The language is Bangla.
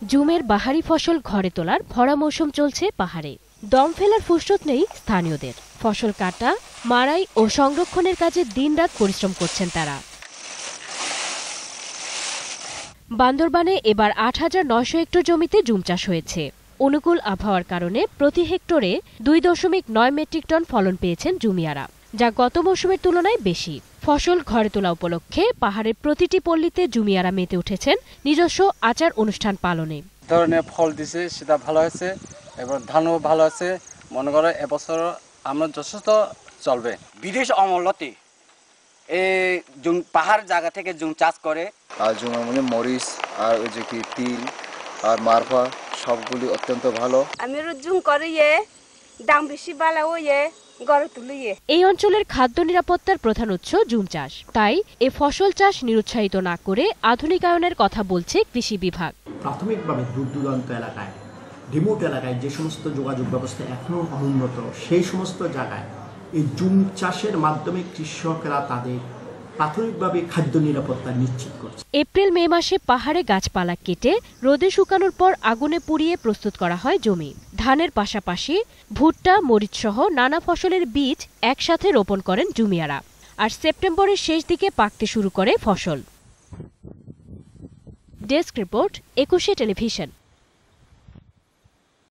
জুমের বাহারি ফসল ঘরে তোলার ভরা মৌসুম চলছে পাহাড়ে। দম ফেলার ফুরসত নেই স্থানীয়দের। ফসল কাটা, মাড়াই ও সংরক্ষণের কাজে দিনরাত পরিশ্রম করছেন তারা। বান্দরবানে এবার ৮,৯০০ হেক্টর জমিতে জুম চাষ হয়েছে। অনুকূল আবহাওয়ার কারণে প্রতি হেক্টরে ২.৯ মেট্রিক টন ফলন পেয়েছেন জুমিয়ারা, যা গত মৌসুমের তুলনায় বেশি। ফসল ঘরে তোলা উপলক্ষে পাহাড়ের প্রতিটি পল্লীতে জুমিয়ারা মেতে উঠেছেন নিজস্ব আচার অনুষ্ঠান পালনে। ধরনের ফল দিছে, সেটা ভালো হয়েছে, এবার ধানও ভালো আছে। মনে করো এবছর আমরা যথেষ্ট চলবে। বিদেশ অমলতে এই জুম পাহাড় জায়গা থেকে জুম চাষ করে। আর জুমের মধ্যে মরিচ আর ওই যে কি তিল আর মারফা সবগুলি অত্যন্ত ভালো। আমি জুম করে দাম বেশি বালা গড়ে তুলি। এই অঞ্চলের খাদ্য নিরাপত্তার প্রধান উৎস জুম চাষ, তাই এ ফসল চাষ নিরুৎসাহিত না করে আধুনিকায়নের কথা বলছে কৃষি বিভাগ। প্রাথমিকভাবে দূর দূরান্ত এলাকায়, রিমোট এলাকায় যে সমস্ত যোগাযোগ ব্যবস্থা এখনও অনুন্নত, সেই সমস্ত জায়গায় এই জুম চাষের মাধ্যমে কৃষকরা তাদের প্রাথমিকভাবে খাদ্য নিরাপত্তা নিশ্চিত করছে। এপ্রিল-মে মাসে পাহাড়ে গাছপালা কেটে রোদে শুকানোর পর আগুনে পুড়িয়ে প্রস্তুত করা হয় জমি। ধানের পাশাপাশি ভুট্টা, মরিচ সহ নানা ফসলের বীজ একসাথে রোপণ করেন জুমিয়ারা। আর সেপ্টেম্বরের শেষ দিকে পাকতে শুরু করে ফসল। ডেস্ক রিপোর্ট, ২১শে টেলিভিশন।